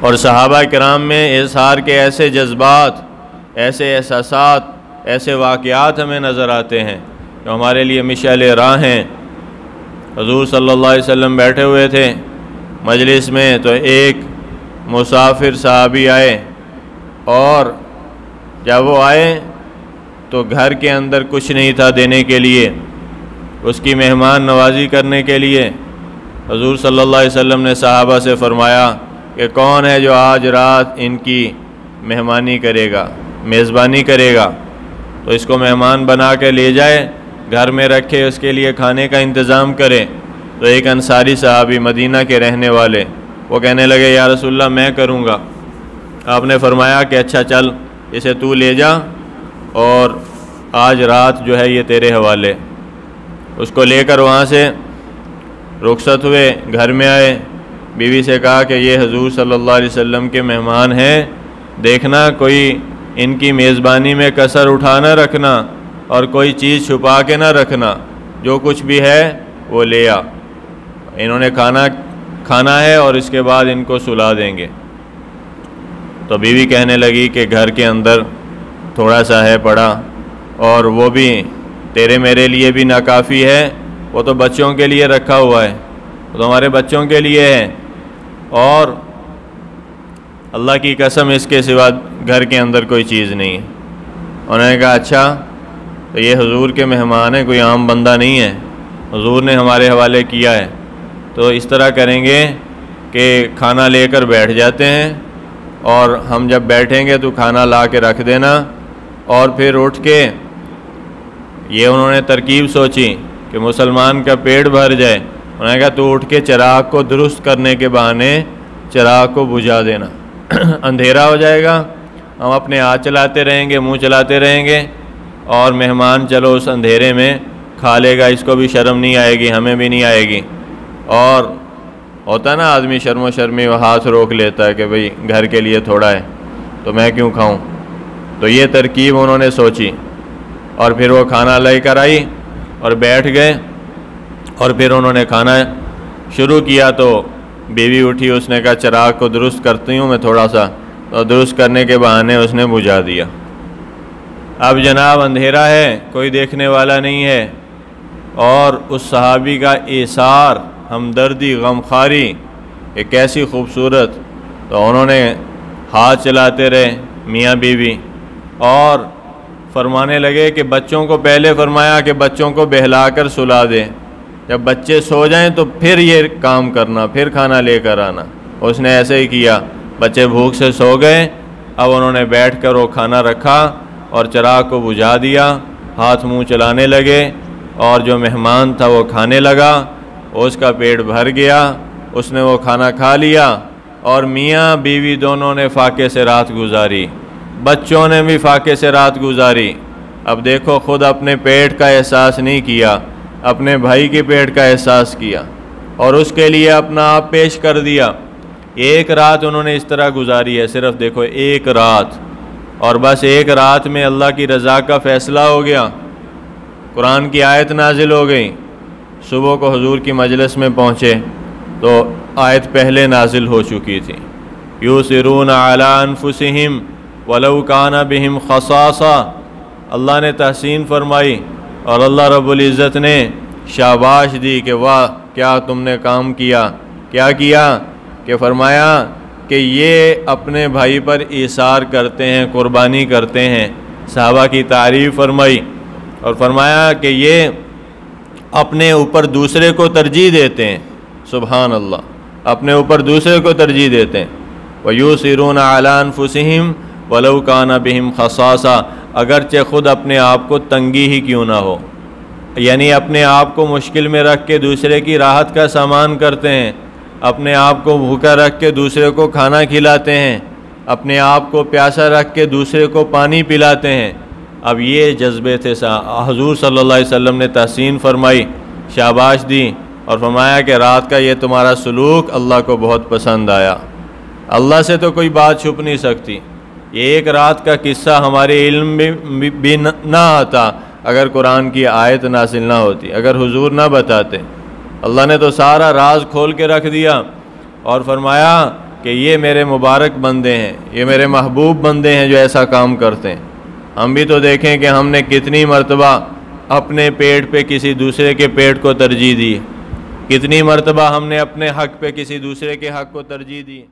اور صحابہ کرام میں اظہار کے ایسے جذبات، ایسے احساسات، ایسے واقعات ہمیں نظر آتے ہیں جو ہمارے لیے مشعل راہ ہیں۔ حضور صلی اللہ علیہ وسلم بیٹھے ہوئے تھے مجلس میں، تو ایک مسافر صحابی آئے، اور جب وہ آئے تو گھر کے اندر کچھ نہیں تھا دینے کے لیے، اس کی مہمان نوازی کرنے کے لیے حضور صلی اللہ علیہ وسلم نے صحابہ سے فرمایا کہ کون ہے جو آج رات ان کی مہمانی کرے گا، میزبانی کرے گا، تو اس کو مہمان بنا کے لے جائے، گھر میں رکھے، اس کے لیے کھانے کا انتظام کرے۔ تو ایک انصاری صحابی مدینہ کے رہنے والے، وہ کہنے لگے یا رسول اللہ میں کروں گا۔ آپ نے فرمایا کہ اچھا چل اسے تو لے جا، اور آج رات جو ہے یہ تیرے حوالے۔ اس کو لے کر وہاں سے رخصت ہوئے، گھر میں آئے، بیوی سے کہا کہ یہ حضور صلی اللہ علیہ وسلم کے مہمان ہیں، دیکھنا کوئی ان کی میزبانی میں کسر اٹھا نہ رکھنا، اور کوئی چیز چھپا کے نہ رکھنا، جو کچھ بھی ہے وہ لے آ۔ انہوں نے کھانا ہے اور اس کے بعد ان کو سلا دیں گے۔ تو بیوی کہنے لگی کہ گھر کے اندر تھوڑا سا ہے پڑا، اور وہ بھی تیرے میرے لیے بھی ناکافی ہے، وہ تو بچوں کے لیے رکھا ہوا ہے، وہ تو ہمارے بچوں کے لیے ہے، اور اللہ کی قسم اس کے سوا گھر کے اندر کوئی چیز نہیں ہے۔ انہوں نے کہا اچھا، تو یہ حضور کے مہمان ہیں، کوئی عام بندہ نہیں ہے، حضور نے ہمارے حوالے کیا ہے، تو اس طرح کریں گے کہ کھانا لے کر بیٹھ جاتے ہیں، اور ہم جب بیٹھیں گے تو کھانا لا کے رکھ دینا، اور پھر اٹھ کے یہ انہوں نے ترکیب سوچی کہ مسلمان کا پیٹ بھر جائے۔ انہوں نے کہا تو اٹھ کے چراغ کو درست کرنے کے بہانے چراغ کو بجھا دینا، اندھیرا ہو جائے گا، ہم اپنے ہاتھ چلاتے رہیں گے، منہ چلاتے رہیں گے، اور مہمان چلو اس اندھیرے میں کھا لے گا، اس کو بھی شرم نہیں آئے گی، ہمیں بھی نہیں آئے گی۔ اور ہوتا نا آدمی شرم و شرمی وہ ہاتھ روک لیتا ہے کہ بھئی گھر کے لیے تھوڑا ہے تو میں کیوں کھاؤں۔ تو یہ ترکیب انہوں نے سوچی، اور پھر وہ کھانا لے کر آئی اور بیٹھ گئے، اور پھر انہوں نے کھانا شروع کیا۔ تو بیوی اٹھی، اس نے کہا چراغ کو درست کرتی ہوں میں تھوڑا سا، تو درست کرنے کے بہانے اس نے بجھا دیا۔ اب جناب اندھیرا ہے، کوئی دیکھنے والا نہیں ہے، اور اس صحابی کا ایثار، ہمدردی، غمخواری کہ کیسی خوبصورت۔ تو انہوں نے ہاتھ چلاتے رہے میاں بیوی، اور فرمانے لگے کہ بچوں کو پہلے فرمایا کہ بچوں کو بہلا کر سلا دے، جب بچے سو جائیں تو پھر یہ کام کرنا، پھر کھانا لے کر آنا۔ اس نے ایسے ہی کیا، بچے بھوک سے سو گئے، اب انہوں نے بیٹھ کر وہ کھانا رکھا اور چراغ کو بجھا دیا، ہاتھ منہ چلانے لگے، اور جو مہمان تھا وہ کھانے لگا، اس کا پیٹ بھر گیا، اس نے وہ کھانا کھا لیا، اور میاں بیوی دونوں نے فاقے سے رات گزاری، بچوں نے بھی فاقے سے رات گزاری۔ اب دیکھو خود اپنے پیٹ کا احساس نہیں کیا، اپنے بھائی کے پیٹ کا احساس کیا، اور اس کے لیے اپنا آپ پیش کر دیا۔ ایک رات انہوں نے اس طرح گزاری ہے، صرف دیکھو ایک رات، اور بس ایک رات میں اللہ کی رضا کا فیصلہ ہو گیا، قرآن کی آیت نازل ہو گئی۔ صبح کو حضور کی مجلس میں پہنچے تو آیت پہلے نازل ہو چکی تھی، یُؤْثِرُونَ عَلَىٰ أَنفُسِهِمْ وَلَوْ كَانَ بِهِمْ خَصَاصَةٌ۔ اللہ نے تحسین فرمائی، اور اللہ رب العزت نے شاباش دی کہ واہ کیا تم نے کام کیا۔ کیا کیا کہ فرمایا کہ یہ اپنے بھائی پر ایثار کرتے ہیں، قربانی کرتے ہیں۔ صحابہ کی تعریف فرمائی، اور فرمایا کہ یہ اپنے اوپر دوسرے کو ترجیح دیتے ہیں، سبحان اللہ، اپنے اوپر دوسرے کو ترجیح دیتے ہیں۔ وَيُؤْثِرُونَ عَلَىٰ أَنفُسِهِمْ وَلَوْ كَانَ بِهِمْ خَصَاصَةٌ، اگرچہ خود اپنے آپ کو تنگی ہی کیوں نہ ہو، یعنی اپنے آپ کو مشکل میں رکھ کے دوسرے کی راحت کا سامان کرتے ہیں، اپنے آپ کو بھوکا رکھ کے دوسرے کو کھانا کھلاتے ہیں، اپنے آپ کو پیاسا رکھ کے دوسرے کو پانی پلاتے ہیں۔ اب یہ جذبے تھے، حضور صلی اللہ علیہ وسلم نے تحسین فرمائی، شاباش دی، اور فرمایا کہ رات کا یہ تمہارا سلوک اللہ کو بہت پسند آیا۔ اللہ سے تو کوئی بات چھپ نہیں سکتی۔ یہ ایک رات کا قصہ ہمارے علم بھی نہ آتا اگر قرآن کی آیت نازل نہ ہوتی، اگر حضور نہ بتاتے۔ اللہ نے تو سارا راز کھول کے رکھ دیا، اور فرمایا کہ یہ میرے مبارک بندے ہیں، یہ میرے محبوب بندے ہیں جو ایسا کام کرتے ہیں۔ ہم بھی تو دیکھیں کہ ہم نے کتنی مرتبہ اپنے پیٹ پہ کسی دوسرے کے پیٹ کو ترجیح دی، کتنی مرتبہ ہم نے اپنے حق پہ کسی دوسرے کے حق کو ترجیح دی۔